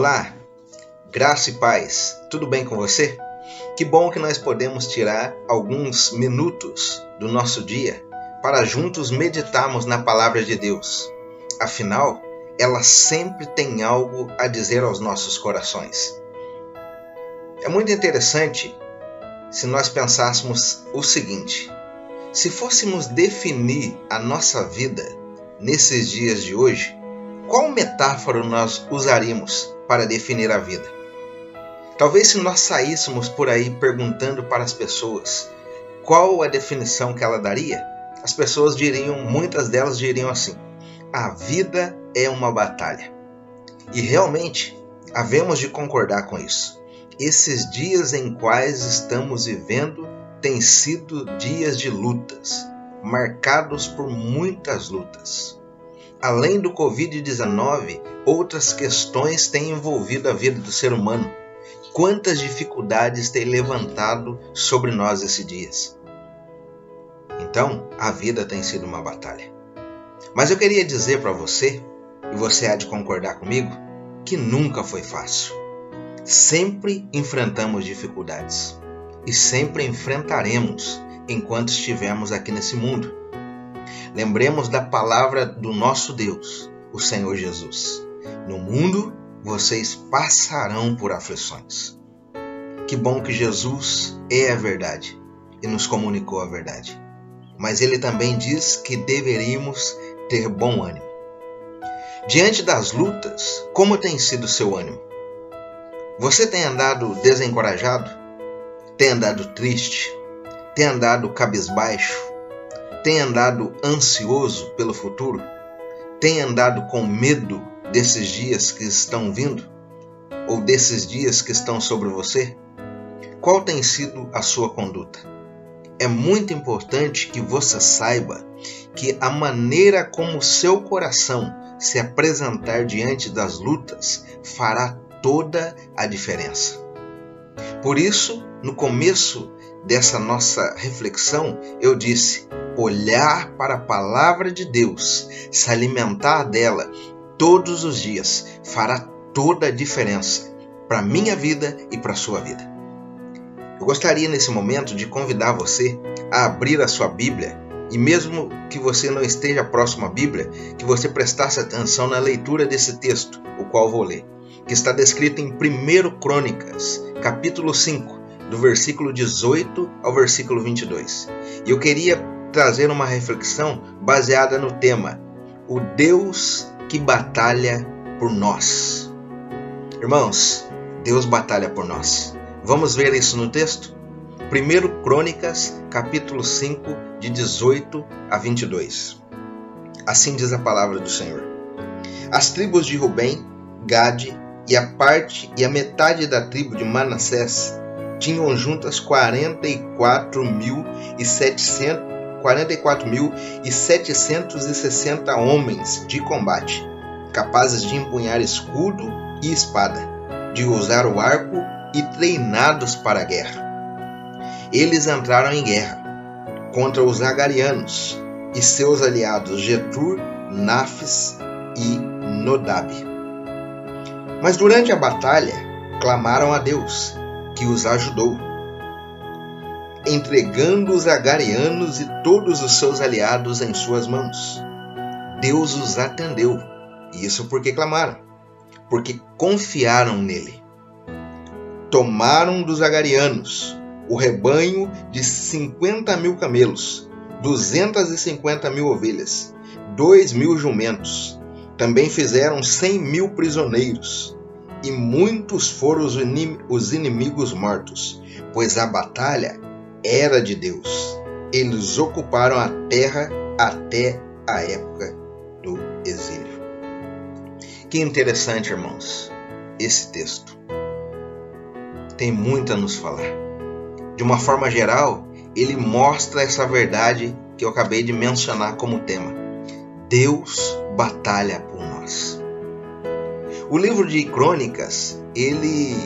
Olá, graça e paz, tudo bem com você? Que bom que nós podemos tirar alguns minutos do nosso dia para juntos meditarmos na palavra de Deus. Afinal, ela sempre tem algo a dizer aos nossos corações. É muito interessante se nós pensássemos o seguinte: se fôssemos definir a nossa vida nesses dias de hoje, qual metáfora nós usaríamos para definir a vida? Talvez se nós saíssemos por aí perguntando para as pessoas qual a definição que ela daria, as pessoas muitas delas diriam assim: a vida é uma batalha. E realmente, havemos de concordar com isso. Esses dias em quais estamos vivendo têm sido dias de lutas, marcados por muitas lutas. Além do Covid-19, outras questões têm envolvido a vida do ser humano. Quantas dificuldades tem levantado sobre nós esses dias? Então, a vida tem sido uma batalha. Mas eu queria dizer para você, e você há de concordar comigo, que nunca foi fácil. Sempre enfrentamos dificuldades. E sempre enfrentaremos enquanto estivermos aqui nesse mundo. Lembremos da palavra do nosso Deus, o Senhor Jesus. No mundo, vocês passarão por aflições. Que bom que Jesus é a verdade e nos comunicou a verdade. Mas ele também diz que deveríamos ter bom ânimo. Diante das lutas, como tem sido o seu ânimo? Você tem andado desencorajado? Tem andado triste? Tem andado cabisbaixo? Tem andado ansioso pelo futuro? Tem andado com medo desses dias que estão vindo? Ou desses dias que estão sobre você? Qual tem sido a sua conduta? É muito importante que você saiba que a maneira como o seu coração se apresentar diante das lutas fará toda a diferença. Por isso, no começo dessa nossa reflexão, eu disse: olhar para a palavra de Deus, se alimentar dela todos os dias, fará toda a diferença para a minha vida e para a sua vida. Eu gostaria nesse momento de convidar você a abrir a sua Bíblia e mesmo que você não esteja próximo à Bíblia, que você prestasse atenção na leitura desse texto, o qual vou ler, que está descrito em 1 Crônicas, capítulo 5, do versículo 18 ao versículo 22. E eu queria trazer uma reflexão baseada no tema: o Deus que batalha por nós. Irmãos, Deus batalha por nós. Vamos ver isso no texto? 1 Crônicas, capítulo 5, de 18 a 22. Assim diz a palavra do Senhor. As tribos de Rubem, Gade e a metade da tribo de Manassés tinham juntas 44.760 homens de combate, capazes de empunhar escudo e espada, de usar o arco e treinados para a guerra. Eles entraram em guerra contra os agarianos e seus aliados Jetur, Nafis e Nodab. Mas durante a batalha, clamaram a Deus, que os ajudou, entregando os agarianos e todos os seus aliados em suas mãos. Deus os atendeu, e isso porque clamaram, porque confiaram nele. Tomaram dos agarianos o rebanho de 50.000 camelos, 250.000 ovelhas, 2.000 jumentos. Também fizeram 100.000 prisioneiros, e muitos foram os inimigos mortos, pois a batalha era de Deus. Eles ocuparam a terra até a época do exílio. Que interessante, irmãos, esse texto. Tem muito a nos falar. De uma forma geral, ele mostra essa verdade que eu acabei de mencionar como tema. Deus batalha por nós. O livro de Crônicas, ele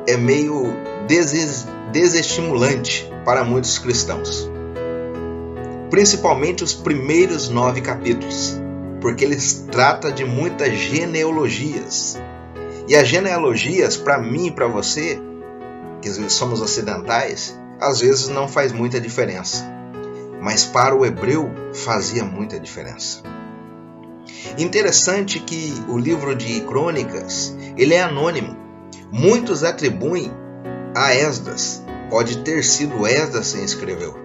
é meio desestimulante para muitos cristãos. Principalmente os primeiros 9 capítulos. porque ele trata de muitas genealogias. E as genealogias, para mim e para você, que somos ocidentais, às vezes não faz muita diferença. Mas para o hebreu fazia muita diferença. Interessante que o livro de Crônicas, ele é anônimo. Muitos atribuem a Esdras. Pode ter sido Esdras quem escreveu.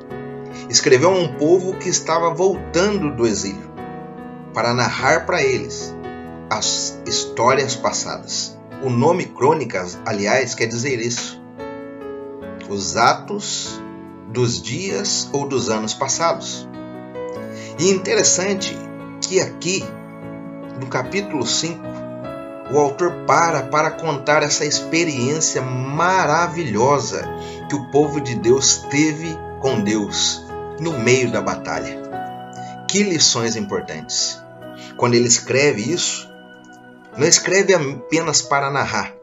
Escreveu a um povo que estava voltando do exílio, para narrar para eles as histórias passadas. O nome Crônicas, aliás, quer dizer isso. Os atos dos dias ou dos anos passados. E interessante que aqui, no capítulo 5, o autor para contar essa experiência maravilhosa que o povo de Deus teve com Deus no meio da batalha. Que lições importantes! Quando ele escreve isso, não escreve apenas para narrar,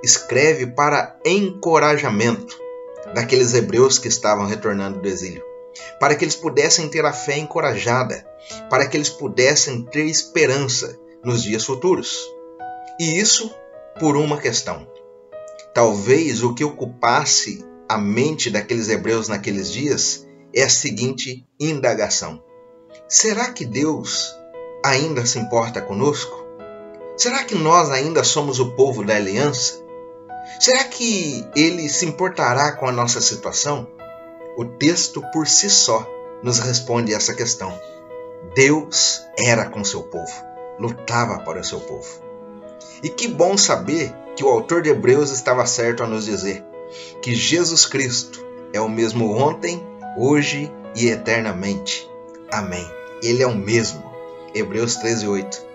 escreve para encorajamento daqueles hebreus que estavam retornando do exílio, para que eles pudessem ter a fé encorajada, para que eles pudessem ter esperança nos dias futuros. E isso por uma questão. Talvez o que ocupasse a mente daqueles hebreus naqueles dias é a seguinte indagação: será que Deus ainda se importa conosco? Será que nós ainda somos o povo da aliança? Será que Ele se importará com a nossa situação? O texto por si só nos responde essa questão. Deus era com seu povo, lutava para o seu povo. E que bom saber que o autor de Hebreus estava certo a nos dizer que Jesus Cristo é o mesmo ontem, hoje e eternamente. Amém. Ele é o mesmo. Hebreus 13:8.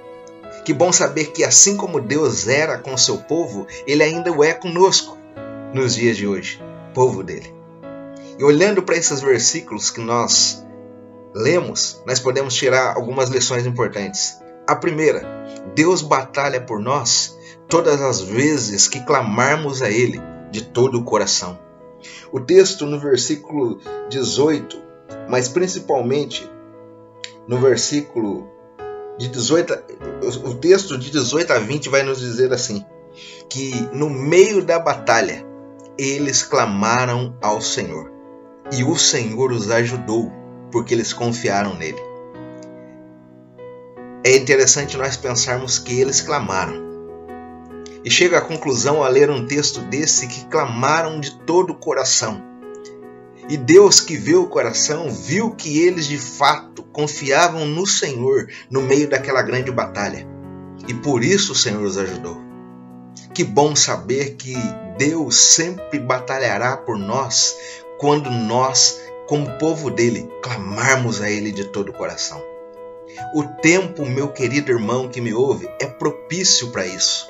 Que bom saber que assim como Deus era com o seu povo, Ele ainda o é conosco nos dias de hoje, povo dele. E olhando para esses versículos que nós lemos, nós podemos tirar algumas lições importantes. A primeira, Deus batalha por nós todas as vezes que clamarmos a Ele de todo o coração. O texto no versículo 18, mas principalmente no versículo de 18, o texto de 18 a 20 vai nos dizer assim, que no meio da batalha eles clamaram ao Senhor e o Senhor os ajudou porque eles confiaram nele. É interessante nós pensarmos que eles clamaram. E chega à conclusão ao ler um texto desse que clamaram de todo o coração. E Deus, que vê o coração, viu que eles de fato confiavam no Senhor no meio daquela grande batalha. E por isso o Senhor os ajudou. Que bom saber que Deus sempre batalhará por nós quando nós, como povo dele, clamarmos a Ele de todo o coração. O tempo, meu querido irmão que me ouve, é propício para isso.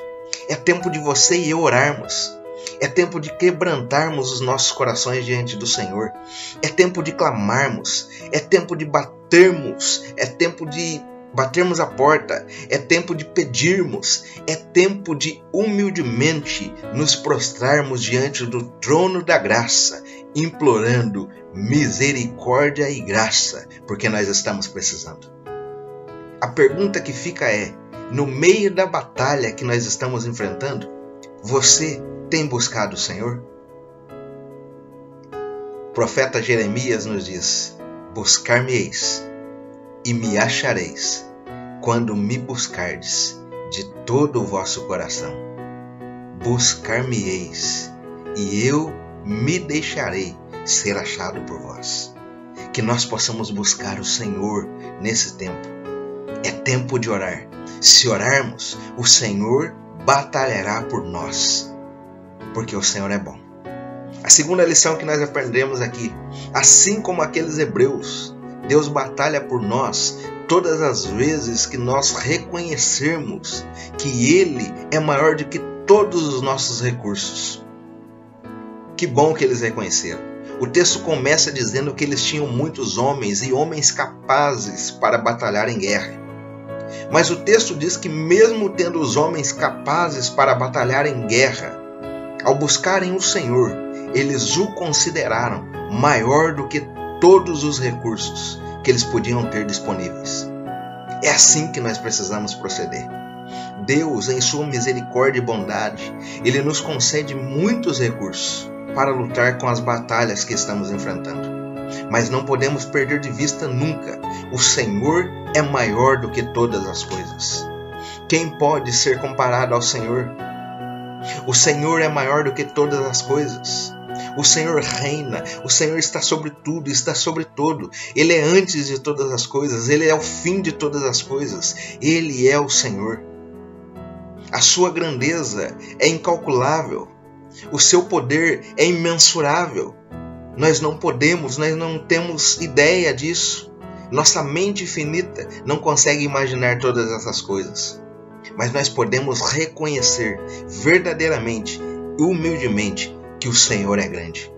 É tempo de você e eu orarmos. É tempo de quebrantarmos os nossos corações diante do Senhor. É tempo de clamarmos. É tempo de batermos. É tempo de batermos a porta. É tempo de pedirmos. É tempo de humildemente nos prostrarmos diante do trono da graça, implorando misericórdia e graça, porque nós estamos precisando. A pergunta que fica é: no meio da batalha que nós estamos enfrentando, você tem buscado o Senhor? O profeta Jeremias nos diz: buscar-me-eis e me achareis, quando me buscardes de todo o vosso coração. Buscar-me-eis e eu me deixarei ser achado por vós. Que nós possamos buscar o Senhor nesse tempo. É tempo de orar. Se orarmos, o Senhor batalhará por nós, porque o Senhor é bom. A segunda lição que nós aprendemos aqui: assim como aqueles hebreus, Deus batalha por nós todas as vezes que nós reconhecermos que Ele é maior do que todos os nossos recursos. Que bom que eles reconheceram. O texto começa dizendo que eles tinham muitos homens e homens capazes para batalhar em guerra. Mas o texto diz que mesmo tendo os homens capazes para batalhar em guerra, ao buscarem o Senhor, eles o consideraram maior do que todos os recursos que eles podiam ter disponíveis. É assim que nós precisamos proceder. Deus, em sua misericórdia e bondade, Ele nos concede muitos recursos para lutar com as batalhas que estamos enfrentando. Mas não podemos perder de vista nunca: o Senhor é maior do que todas as coisas. Quem pode ser comparado ao Senhor? O Senhor é maior do que todas as coisas. O Senhor reina, o Senhor está sobre tudo, está sobre todo. Ele é antes de todas as coisas, Ele é o fim de todas as coisas. Ele é o Senhor. A sua grandeza é incalculável. O seu poder é imensurável. Nós não temos ideia disso. Nossa mente finita não consegue imaginar todas essas coisas. Mas nós podemos reconhecer verdadeiramente e humildemente que o Senhor é grande.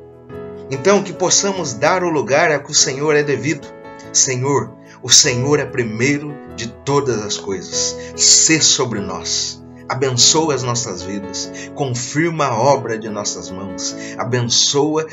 Então, que possamos dar o lugar a que o Senhor é devido. Senhor, o Senhor é primeiro de todas as coisas. Sê sobre nós. Abençoa as nossas vidas, confirma a obra de nossas mãos, abençoa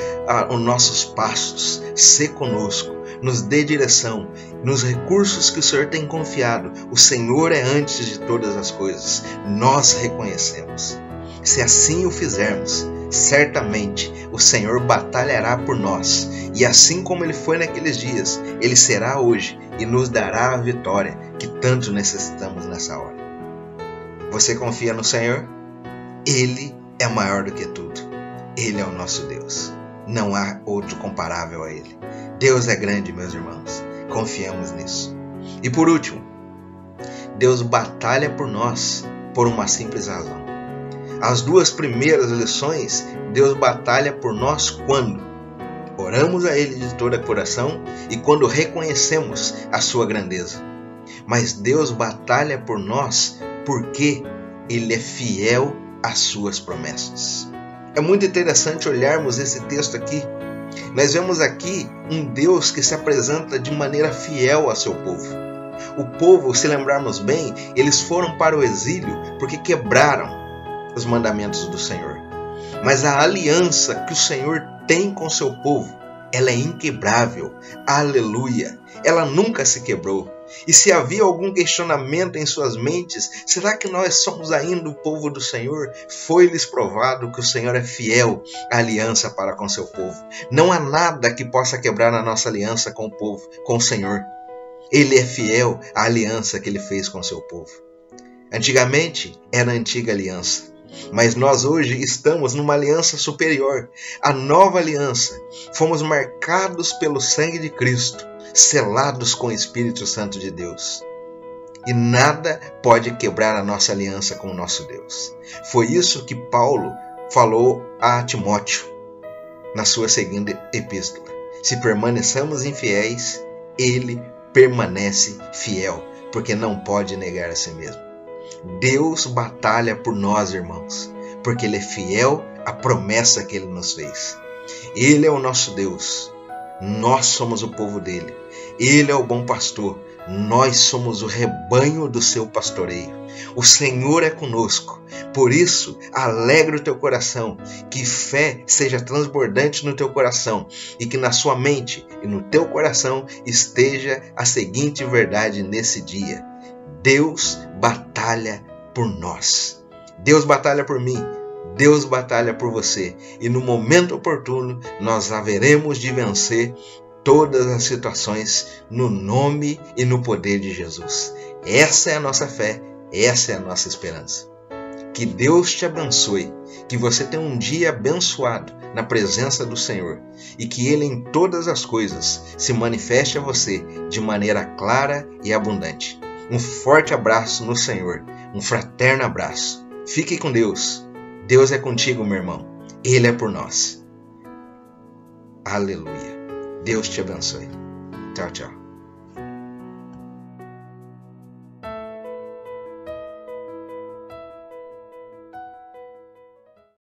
os nossos passos, sê conosco, nos dê direção, nos recursos que o Senhor tem confiado. O Senhor é antes de todas as coisas, nós reconhecemos. Se assim o fizermos, certamente o Senhor batalhará por nós, e assim como Ele foi naqueles dias, Ele será hoje e nos dará a vitória que tanto necessitamos nessa hora. Você confia no Senhor? Ele é maior do que tudo. Ele é o nosso Deus. Não há outro comparável a Ele. Deus é grande, meus irmãos. Confiamos nisso. E por último, Deus batalha por nós por uma simples razão. As duas primeiras lições, Deus batalha por nós quando oramos a Ele de todo o coração e quando reconhecemos a sua grandeza. Mas Deus batalha por nós porque Ele é fiel às suas promessas. É muito interessante olharmos esse texto aqui. Nós vemos aqui um Deus que se apresenta de maneira fiel ao seu povo. O povo, se lembrarmos bem, eles foram para o exílio porque quebraram os mandamentos do Senhor. Mas a aliança que o Senhor tem com o seu povo, ela é inquebrável. Aleluia! Ela nunca se quebrou. E se havia algum questionamento em suas mentes, será que nós somos ainda o povo do Senhor? Foi-lhes provado que o Senhor é fiel à aliança para com seu povo. Não há nada que possa quebrar a nossa aliança com o povo, com o Senhor. Ele é fiel à aliança que Ele fez com seu povo. Antigamente era a antiga aliança, mas nós hoje estamos numa aliança superior, a nova aliança. Fomos marcados pelo sangue de Cristo, selados com o Espírito Santo de Deus. E nada pode quebrar a nossa aliança com o nosso Deus. Foi isso que Paulo falou a Timóteo na sua segunda epístola. Se permaneçamos infiéis, ele permanece fiel, porque não pode negar a si mesmo. Deus batalha por nós, irmãos, porque Ele é fiel à promessa que Ele nos fez. Ele é o nosso Deus. Nós somos o povo dele. Ele é o bom pastor. Nós somos o rebanho do seu pastoreio. O Senhor é conosco. Por isso, alegra o teu coração. Que fé seja transbordante no teu coração. E que na sua mente e no teu coração esteja a seguinte verdade nesse dia: Deus batalha por nós. Deus batalha por mim. Deus batalha por você, e no momento oportuno nós haveremos de vencer todas as situações no nome e no poder de Jesus. Essa é a nossa fé, essa é a nossa esperança. Que Deus te abençoe, que você tenha um dia abençoado na presença do Senhor e que Ele em todas as coisas se manifeste a você de maneira clara e abundante. Um forte abraço no Senhor, um fraterno abraço. Fique com Deus. Deus é contigo, meu irmão. Ele é por nós. Aleluia. Deus te abençoe. Tchau, tchau.